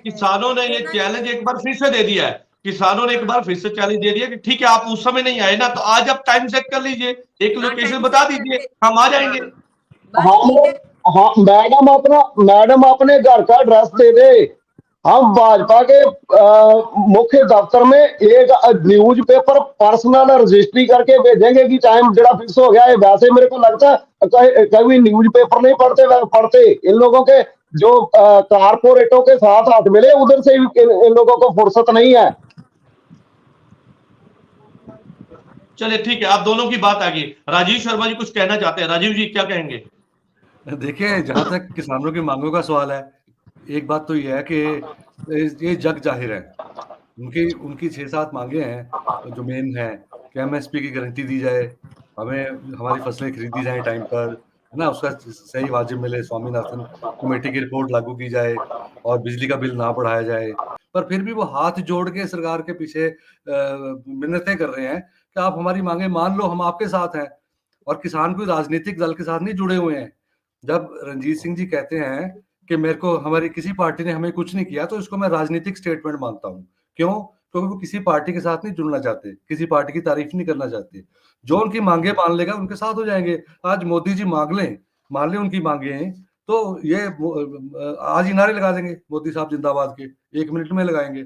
A: किसानों ने ये चैलेंज एक बार फिर से दे दिया है, किसानों ने एक बार फिर से चैलेंज दे दिया कि ठीक है आप उस समय नहीं आए ना, तो आज आप टाइम सेट कर लीजिए, एक लोकेशन बता दीजिए, हम आ जाएंगे।
B: हाँ मैडम अपने घर का एड्रेस दे दे, हम भाजपा के मुख्य दफ्तर में एक न्यूज पेपर पर्सनल रजिस्ट्री करके भेजेंगे कि टाइम जरा फिक्स हो गया है। वैसे मेरे को लगता है कभी न्यूज पेपर नहीं पढ़ते इन लोगों के, जो कारपोरेटों के साथ हाथ मिले उधर से इन लोगों को फुर्सत नहीं है।
A: चलिए ठीक है, आप दोनों की बात आ गई। राजीव शर्मा जी कुछ कहना चाहते हैं, राजीव जी क्या कहेंगे?
D: देखिए, जहां तक किसानों की मांगों का सवाल है, एक बात तो यह है कि ये जग जाहिर है, उनकी 6-7 मांगे हैं जो मेन है कि एमएसपी की गारंटी दी जाए, हमें हमारी फसलें खरीदी जाए टाइम पर, है ना, उसका सही वाजिब मिले, स्वामीनाथन कमेटी की रिपोर्ट लागू की जाए और बिजली का बिल ना बढ़ाया जाए। पर फिर भी वो हाथ जोड़ के सरकार के पीछे मिन्नतें कर रहे हैं कि आप हमारी मांगे मान लो, हम आपके साथ हैं। और किसान कोई राजनीतिक दल के साथ नहीं जुड़े हुए हैं, जब रंजीत सिंह जी कहते हैं कि मेरे को हमारी किसी पार्टी ने हमें कुछ नहीं किया, तो इसको मैं राजनीतिक स्टेटमेंट मानता हूँ। क्यों? क्योंकि वो किसी पार्टी के साथ नहीं जुड़ना चाहते, किसी पार्टी की तारीफ नहीं करना चाहते। जो उनकी मांगे मान लेगा उनके साथ हो जाएंगे। आज मोदी जी मान लें उनकी मांगे, तो ये आज ही नारे लगा देंगे मोदी साहब जिंदाबाद के, 1 मिनट में लगाएंगे।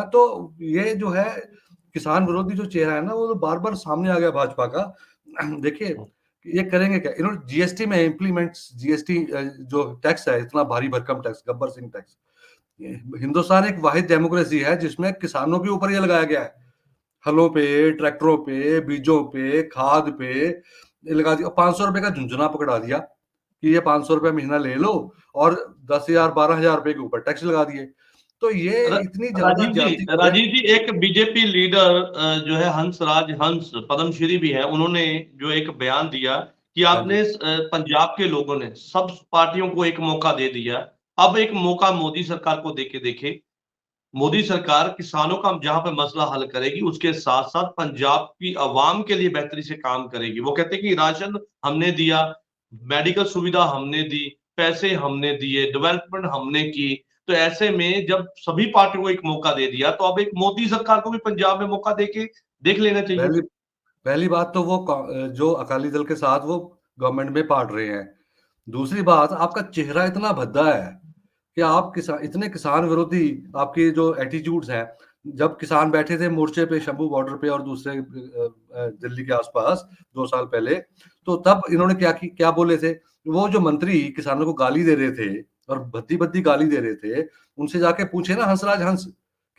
D: तो ये जो है किसान विरोधी जो चेहरा है ना, वो तो बार बार सामने आ गया भाजपा का। देखिए ये करेंगे क्या इन्होंने, जीएसटी में इम्प्लीमेंट, जीएसटी जो टैक्स है, इतना भारी भरकम टैक्स, गब्बर सिंह टैक्स। हिंदुस्तान एक वाहिद डेमोक्रेसी है जिसमें किसानों के ऊपर ये लगाया गया है, हलों पे, ट्रैक्टरों पे, बीजों पे, खाद पे लगा दिया। 500 रुपए का झुंझुना पकड़ा दिया कि ये 500 रुपए महीना ले लो, और 10,000 12,000 रुपए के ऊपर टैक्स लगा दिए। तो ये इतनी
A: राजीव जी एक बीजेपी लीडर जो है हंस पद्मश्री भी है, उन्होंने जो एक बयान दिया कि आपने पंजाब के लोगों ने सब पार्टियों को एक मौका दे दिया, अब एक मौका मोदी सरकार को देखे। मोदी सरकार किसानों का जहां पे मसला हल करेगी, उसके साथ साथ पंजाब की आवाम के लिए बेहतरी से काम करेगी। वो कहते हैं कि राशन हमने दिया, मेडिकल सुविधा हमने दी, पैसे हमने दिए, डेवलपमेंट हमने की। तो ऐसे में जब सभी पार्टियों को एक मौका दे दिया, तो अब एक मोदी सरकार को भी पंजाब में मौका देख लेना चाहिए।
D: पहली बात तो वो जो अकाली दल के साथ वो गवर्नमेंट में पार्ट रहे हैं। दूसरी बात, आपका चेहरा इतना भद्दा है कि आप इतने किसान विरोधी आपके जो एटीट्यूड्स हैं। जब किसान बैठे थे मोर्चे पे शंभू बॉर्डर पे और दूसरे दिल्ली के आसपास 2 साल पहले, तो तब इन्होंने क्या बोले थे? वो जो मंत्री किसानों को गाली दे रहे थे और भद्दी गाली दे रहे थे, उनसे जाके पूछे ना हंसराज हंस,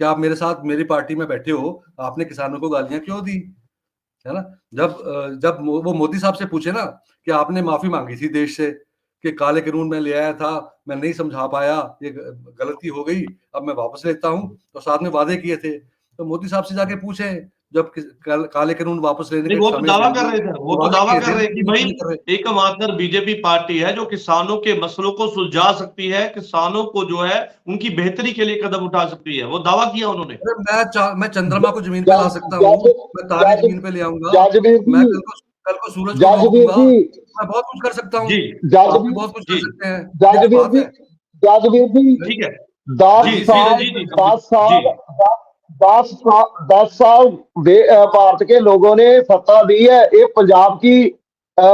D: क्या आप मेरे साथ मेरी पार्टी में बैठे हो, आपने किसानों को गालियां क्यों दी, है ना? जब वो मोदी साहब से पूछे ना कि आपने माफी मांगी थी देश से कि काले कानून में ले आया था, मैं नहीं समझा पाया, ये गलती हो गई, अब मैं वापस लेता हूं, तो साथ में वादे किए थे। तो मोदी साहब से जाके पूछे, जब काले कानून वापस लेने के
A: वो तो दावा कर रहे थे, वो तो दावा कर रहे कि भाई एकमात्र बीजेपी पार्टी है जो किसानों के मसलों को सुलझा सकती है, किसानों को जो है उनकी बेहतरी के लिए कदम उठा सकती है, वो दावा किया उन्होंने।
D: मैं चंद्रमा को जमीन पे ला सकता हूँ, मैं तारे जमीन पे ले आऊंगा, मैं कल को सूरज को रोकूंगा, मैं बहुत कुछ कर सकता हूँ, बहुत कुछ कर सकते हैं।
B: जाजवीर जी
A: ठीक है,
B: 10 साल भारत के लोगों ने सत्ता दी है, ये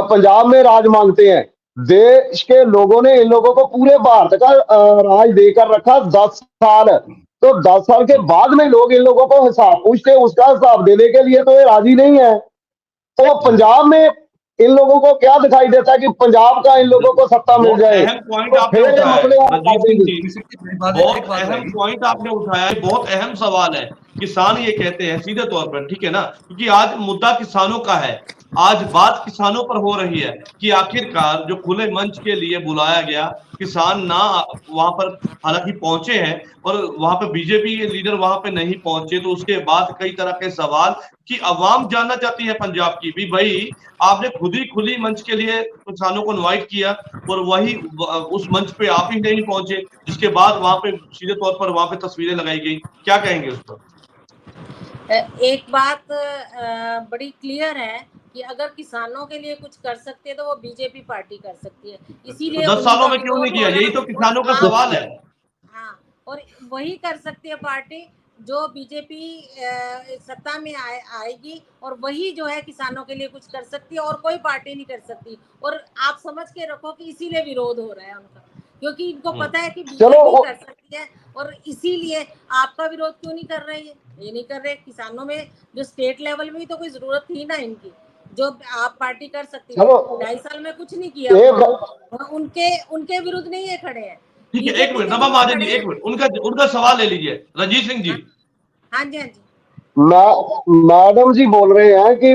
B: पंजाब में राज मांगते हैं। देश के लोगों ने इन लोगों को पूरे भारत का राज देकर रखा 10 साल। तो 10 साल के बाद में लोग इन लोगों को हिसाब पूछते हैं, उसका हिसाब देने के लिए तो ये राजी नहीं है। तो पंजाब में इन लोगों को क्या दिखाई देता है कि पंजाब का इन लोगों को सत्ता मिल जाए?
A: अहम पॉइंट आपने उठाया, बहुत अहम सवाल है। किसान ये कहते हैं सीधे तौर पर, ठीक है ना, क्योंकि आज मुद्दा किसानों का है, आज बात किसानों पर हो रही है कि आखिरकार जो खुले मंच के लिए बुलाया गया, किसान ना वहां पर हालांकि पहुंचे हैं और वहां पर बीजेपी के लीडर वहां पे नहीं पहुंचे, तो उसके बाद कई तरह के सवाल कि अवाम जानना चाहती है पंजाब की भी, भाई आपने खुद ही खुली मंच के लिए किसानों को इनवाइट किया और वही उस मंच पे आप ही नहीं पहुंचे, जिसके बाद वहां पे सीधे तौर पर वहां पे तस्वीरें लगाई गई। क्या कहेंगे उस पर?
C: एक बात बड़ी क्लियर है कि अगर किसानों के लिए कुछ कर सकते हैं तो वो बीजेपी पार्टी कर सकती है, इसीलिए
A: 10 सालों में क्यों नहीं किया? यही तो किसानों का सवाल है।
C: हाँ, और वही कर सकती है पार्टी जो बीजेपी सत्ता में आएगी, और वही जो है किसानों के लिए कुछ कर सकती है, और कोई पार्टी नहीं कर सकती। और आप समझ के रखो कि इसीलिए विरोध हो रहा है उनका, क्योंकि इनको पता है कि बीजेपी कर सकती है, और इसीलिए आपका विरोध क्यों नहीं कर रहे हैं? ये नहीं कर रहे। किसानों में जो स्टेट लेवल में तो कोई जरूरत थी ना इनकी, जो आप पार्टी कर सकती है। 2.5 साल में कुछ नहीं किया, उनके विरुद्ध नहीं ये खड़े हैं।
A: ठीक है, एक मिनट नमा महाजन जी, एक मिनट उनका सवाल ले लीजिए। रंजीत सिंह जी।
C: हाँ जी, हाँ जी,
B: मैडम जी बोल रहे हैं कि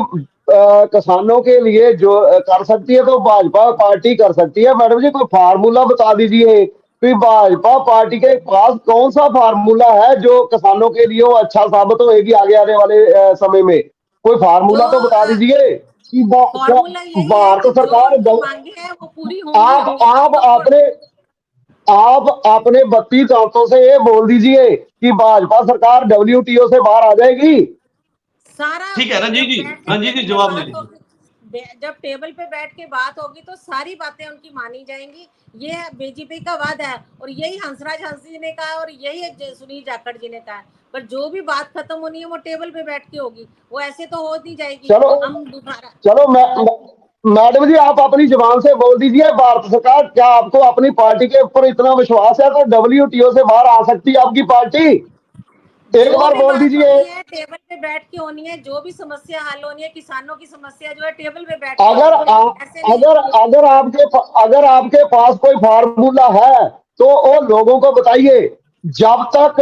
B: किसानों के लिए जो कर सकती है तो भाजपा पार्टी कर सकती है। मैडम जी कोई फार्मूला बता दीजिए कि भाजपा पार्टी के पास कौन सा फार्मूला है जो किसानों के लिए वो अच्छा साबित होगी आगे आने वाले समय में? कोई फार्मूला तो बता दीजिए कि भारत सरकार आप अपने 32 दांतों से ये बोल दीजिए कि भाजपा सरकार WTO से बाहर आ जाएगी।
C: सारा
A: ठीक है रंजीत जी जवाब ले लीजिए।
C: जब टेबल पे बैठ के बात होगी तो सारी बातें उनकी मानी जाएंगी। ये बीजेपी का वादा है और यही हंसराज हंसी ने कहा और यही सुनील जाखड़ जी ने कहा। पर जो भी बात खत्म होनी है वो टेबल पे बैठ के होगी, वो ऐसे तो हो नहीं जाएगी।
B: चलो
C: हम दोबारा
B: चलो मैडम जी आप अपनी जुबान से बोल दीजिए, भारत सरकार क्या आपको अपनी पार्टी के ऊपर इतना विश्वास है तो WTO से बाहर आ सकती है आपकी पार्टी? एक
C: जो
B: बार
C: भी
B: बोल
C: बात
B: दीजिए।
C: होनी है टेबल पे बैठ के होनी है, जो भी समस्या हल होनी है, किसानों की समस्या जो है टेबल पे बैठ के
B: अगर
C: होनी है। ऐसे नहीं
B: अगर आपके पास कोई फार्मूला है तो वो लोगों को बताइए। जब तक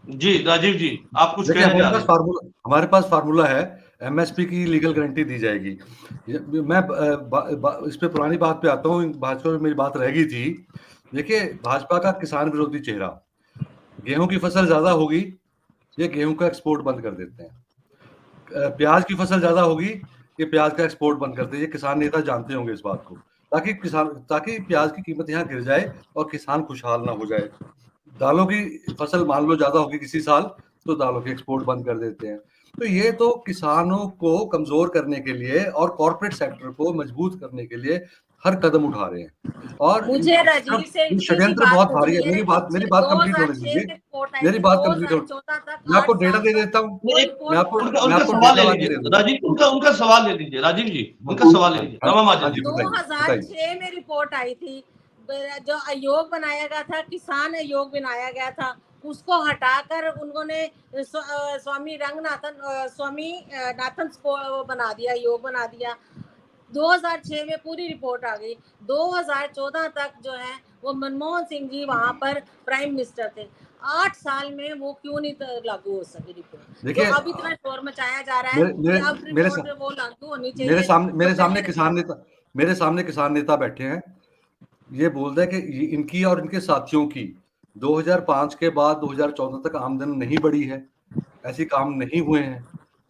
A: जी राजीव जी, आप कुछ
D: देखिए
A: कहना चाह रहे हैं?
D: हमारे पास फार्मूला है, MSP की लीगल गारंटी दी जाएगी। मैं इस पे पुरानी बात पे आता हूँ, भाजपा में मेरी बात रह गई थी। देखिए भाजपा का किसान विरोधी चेहरा, गेहूं की फसल ज्यादा होगी ये गेहूं का एक्सपोर्ट बंद कर देते हैं, प्याज की फसल ज्यादा होगी ये प्याज का एक्सपोर्ट बंद करते हैं। ये किसान नेता जानते होंगे इस बात को, ताकि प्याज की कीमत यहाँ गिर जाए और किसान खुशहाल ना हो जाए। दालों की फसल मान लो ज्यादा होगी किसी साल तो दालों के एक्सपोर्ट बंद कर देते हैं। तो ये तो किसानों को कमजोर करने के लिए और कॉर्पोरेट सेक्टर को मजबूत करने के लिए हर कदम उठा रहे हैं। और
C: मुझे राजीव से एक
D: षड्यंत्र बहुत भारी है। मेरी बात कंप्लीट होने दीजिए, मेरी बात कंप्लीट हो, मैं आपको डेटा दे देता हूँ। मैं आपको
A: सवाल ले लीजिए राजीव, उनका सवाल ले लीजिए राजीव जी, उनका सवाल ले लीजिए। रमा महाजन जी,
C: 2006 में रिपोर्ट आई थी, जो आयोग बनाया गया था, किसान आयोग बनाया गया था, उसको हटाकर उन्होंने स्वामी नाथन को बना दिया, योग बना दिया। 2006 में पूरी रिपोर्ट आ गई। 2014 तक जो है वो मनमोहन सिंह जी वहां पर प्राइम मिनिस्टर थे। 8 साल में वो क्यों नहीं लागू हो सकी रिपोर्ट? देखिए तो अब इतना शोर मचाया जा रहा है कि अब रिपोर्ट वो लागू होनी चाहिए।
D: मेरे सामने किसान नेता बैठे हैं, ये बोल रहे हैं कि इनकी और इनके साथियों की 2005 के बाद 2014 तक आमदन नहीं बढ़ी है, ऐसी काम नहीं हुए हैं।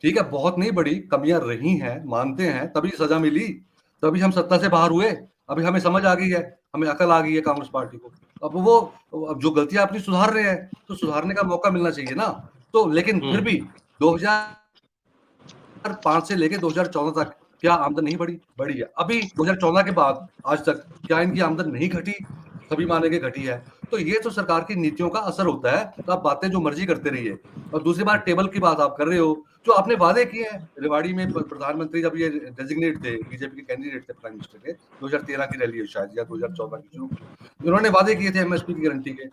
D: ठीक है, बहुत नहीं बढ़ी, कमियां रही हैं, मानते हैं, तभी सजा मिली, तभी हम सत्ता से बाहर हुए। अभी हमें समझ आ गई है, हमें अकल आ गई है कांग्रेस पार्टी को। अब जो गलतियां अपनी सुधार रहे हैं तो सुधारने का मौका मिलना चाहिए ना। तो लेकिन फिर भी 2005 से लेके 2014 तक क्या आमदन नहीं बढ़ी है? अभी 2014 के बाद आज तक क्या इनकी आमदन नहीं घटी? सभी मानेंगे घटी है। तो ये तो सरकार की नीतियों का असर होता है। तो आप बातें जो मर्जी करते रहिए। और दूसरी बात, टेबल की बात आप कर रहे हो, जो आपने वादे किए हैं। रेवाड़ी में प्रधानमंत्री जब ये डेजिग्नेट थे, बीजेपी के कैंडिडेट थे प्राइम मिनिस्टर के, 2013 की रैली है शायद या 2014 की शुरू, उन्होंने वादे किए थे MSP की गारंटी के,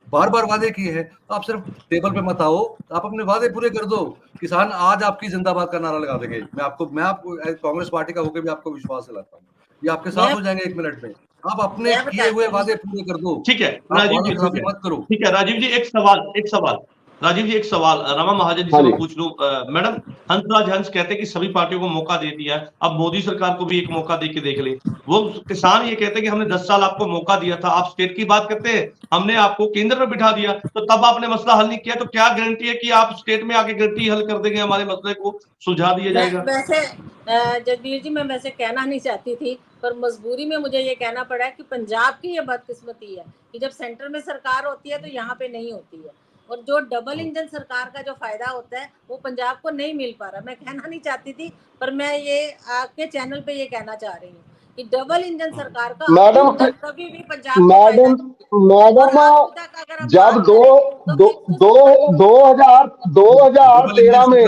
D: बार बार वादे किए हैं। आप सिर्फ टेबल पे मत आओ, आप अपने वादे पूरे कर दो। किसान आज आपकी जिंदाबाद का नारा लगा देंगे। मैं आपको कांग्रेस पार्टी का होकर भी आपको विश्वास दिलाता हूँ, ये आपके साथ हो जाएंगे 1 मिनट में। आप अपने किए हुए वादे पूरे कर दो।
A: ठीक है राजीव जी,
D: मत करो।
A: ठीक है राजीव जी, एक सवाल राजीव जी, एक सवाल रमा महाजन जी से मैं पूछ लूं। मैडम, हंसराज हंस कहते हैं कि सभी पार्टियों को मौका दे दिया, अब मोदी सरकार को भी एक मौका दे के देख ले। वो किसान ये कहते हैं कि हमने 10 साल आपको मौका दिया था, आप स्टेट की बात करते हैं, हमने आपको केंद्र में बिठा दिया तो तब आपने मसला हल नहीं किया, तो क्या गारंटी है कि आप स्टेट में आके गारंटी हल कर देंगे, हमारे मसले को सुलझा दिया जाएगा?
C: वैसे जगबीर जी, मैं वैसे कहना नहीं चाहती थी, पर मजबूरी में मुझे ये कहना पड़ा है कि पंजाब की ये बदकिस्मती है कि जब सेंटर में सरकार होती है तो यहाँ पे नहीं होती है, और जो डबल इंजन सरकार का जो फायदा होता है वो पंजाब को नहीं मिल पा रहा। मैं कहना नहीं चाहती थी, पर मैं ये आपके चैनल पे ये कहना चाह रही हूँ कि डबल इंजन सरकार का
B: मैडम
C: कभी भी पंजाब
B: जब 2013 में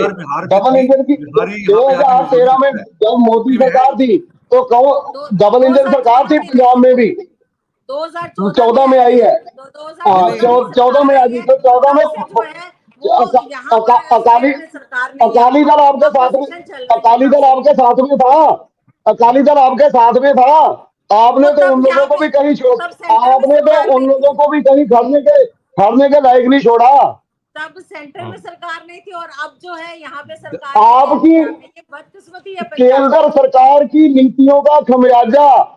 B: डबल इंजन की 2013 में जब मोदी सरकार थी तो कहो डबल इंजन सरकार थी पंजाब में भी 2014 में आई है। 14 में आई, तो 14 में अकाली दल आपके साथ में, अकाली दल आपके साथ में था, अकाली दल आपके साथ में था। आपने तो उन लोगों को भी कहीं आपने तो उन लोगों को भी कहीं खड़ने के लायक नहीं छोड़ा।
C: तब सेंटर में सरकार नहीं थी, और अब जो है यहाँ पे सरकार
B: आपकी
C: बदकिस्मती है।
B: केंद्र सरकार की नीतियों का खमियाजा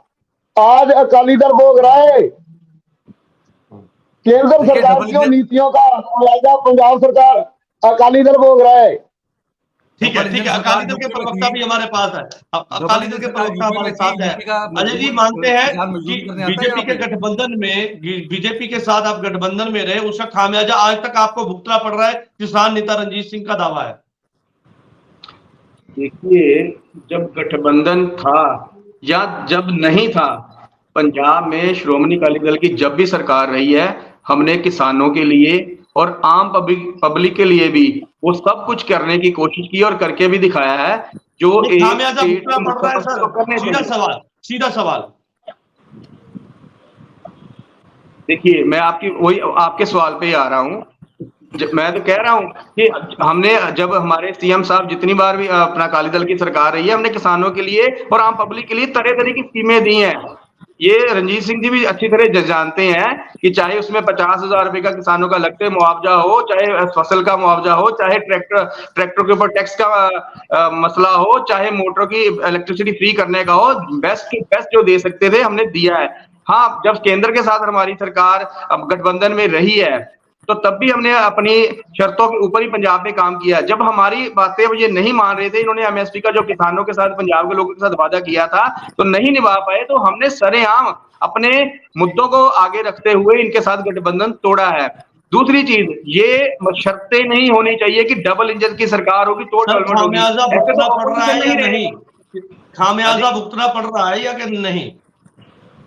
B: आज अकाली दल भोग रहा है। केंद्र सरकार की नीतियों का खमियाजा पंजाब सरकार अकाली दल भोग रहा है।
A: ठीक है, अकाली दल के प्रवक्ता भी हमारे पास है, अकाली दल के प्रवक्ता हमारे साथ है। अजय जी मानते हैं कि बीजेपी के गठबंधन में, बीजेपी के साथ आप गठबंधन में रहे, उसका खामियाजा आज तक आपको भुगतना पड़ रहा है, किसान नेता रंजीत सिंह का दावा है।
E: देखिए, जब गठबंधन था या जब नहीं था, पंजाब में श्रोमणी अकाली दल की जब भी सरकार रही है, हमने किसानों के लिए और आम पब्लिक के लिए भी वो सब कुछ करने की कोशिश की और करके भी दिखाया है। जो
A: खामियाजा भुगतना पड़ रहा है सर, सीधा सवाल।
E: देखिए, मैं आपके सवाल पे ही आ रहा हूँ। मैं तो कह रहा हूँ कि हमने, जब हमारे सीएम साहब जितनी बार भी अपना अकाली दल की सरकार रही है, हमने किसानों के लिए और आम पब्लिक के लिए तरह तरह की स्कीमें दी हैं। ये रणजीत सिंह जी भी अच्छी तरह जानते हैं कि चाहे उसमें 50,000 रुपए का किसानों का लगते मुआवजा हो, चाहे फसल का मुआवजा हो, चाहे ट्रैक्टर के ऊपर टैक्स का मसला हो, चाहे मोटरों की इलेक्ट्रिसिटी फ्री करने का हो, बेस्ट के बेस्ट जो दे सकते थे हमने दिया है। हाँ, जब केंद्र के साथ हमारी सरकार अब गठबंधन में रही है, तो तब भी हमने अपनी शर्तों के ऊपर ही पंजाब में काम किया। जब हमारी बातें ये नहीं मान रहे थे, इन्होंने एमएसपी का जो किसानों के साथ, पंजाब के लोगों के साथ वादा किया था, तो नहीं निभा पाए, तो हमने सरेआम अपने मुद्दों को आगे रखते हुए इनके साथ गठबंधन तोड़ा है। दूसरी चीज, ये शर्तें नहीं होनी चाहिए कि डबल इंजन की सरकार होगी तो
A: खामियाजा भुगतना पड़ रहा है या नहीं? खामियाजा भुगतना पड़ रहा है या नहीं?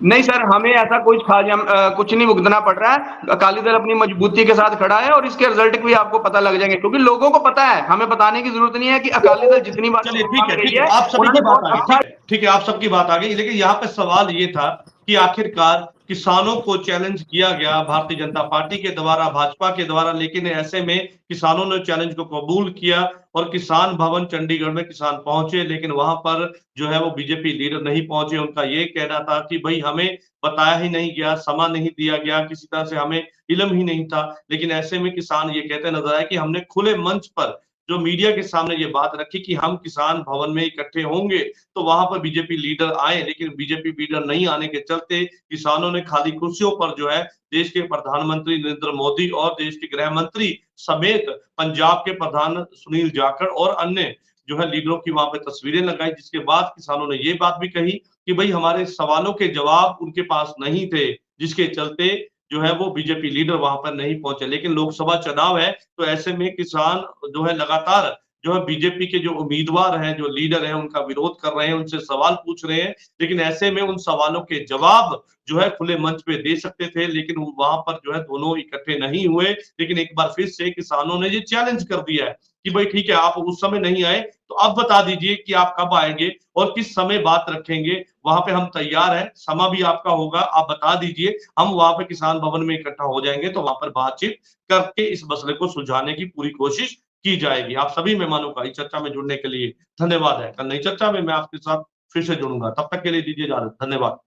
E: नहीं सर, हमें ऐसा कुछ नहीं भुगतना पड़ रहा है। अकाली दल अपनी मजबूती के साथ खड़ा है और इसके रिजल्ट भी आपको पता लग जाएंगे, क्योंकि लोगों को पता है, हमें बताने की जरूरत नहीं है कि अकाली दल जितनी बार।
A: चलिए ठीक है, आप सभी की बात आ गई, ठीक है, आप सबकी बात आ गई, लेकिन यहाँ पे सवाल ये था कि आखिरकार किसानों को चैलेंज किया गया भारतीय जनता पार्टी के द्वारा, भाजपा के द्वारा, लेकिन ऐसे में किसानों ने चैलेंज को कबूल किया और किसान भवन चंडीगढ़ में किसान पहुंचे, लेकिन वहां पर जो है वो बीजेपी लीडर नहीं पहुंचे। उनका ये कहना था कि भाई हमें बताया ही नहीं गया, समा नहीं दिया गया, किसी तरह से हमें इल्म ही नहीं था। लेकिन ऐसे में किसान ये कहते नजर आए कि हमने खुले मंच पर जो मीडिया के सामने ये बात रखी कि हम किसान भवन में इकट्ठे होंगे, तो वहां पर बीजेपी लीडर आए, लेकिन बीजेपी लीडर नहीं आने के चलते किसानों ने खाली कुर्सियों पर जो है देश के प्रधानमंत्री नरेंद्र मोदी और देश के गृह मंत्री समेत पंजाब के प्रधान सुनील जाखड़ और अन्य जो है लीडरों की वहां पे तस्वीरें लगाई, जिसके बाद किसानों ने ये बात भी कही कि भाई हमारे सवालों के जवाब उनके पास नहीं थे, जिसके चलते जो है वो बीजेपी लीडर वहां पर नहीं पहुंचे। लेकिन लोकसभा चुनाव है, तो ऐसे में किसान जो है लगातार जो है बीजेपी के जो उम्मीदवार हैं, जो लीडर हैं, उनका विरोध कर रहे हैं, उनसे सवाल पूछ रहे हैं, लेकिन ऐसे में उन सवालों के जवाब जो है खुले मंच पे दे सकते थे, लेकिन वहां पर जो है दोनों इकट्ठे नहीं हुए। लेकिन एक बार फिर से किसानों ने ये चैलेंज कर दिया है कि भाई ठीक है, आप उस समय नहीं आए तो अब बता दीजिए कि आप कब आएंगे और किस समय बात रखेंगे, वहां पे हम तैयार हैं, समा भी आपका होगा, आप बता दीजिए, हम वहां पे किसान भवन में इकट्ठा हो जाएंगे, तो वहां पर बातचीत करके इस मसले को सुलझाने की पूरी कोशिश की जाएगी। आप सभी मेहमानों का इस चर्चा में जुड़ने के लिए धन्यवाद है। कल नई चर्चा में मैं आपके साथ फिर से जुड़ूंगा, तब तक के लिए दीजिए इजाजत, धन्यवाद।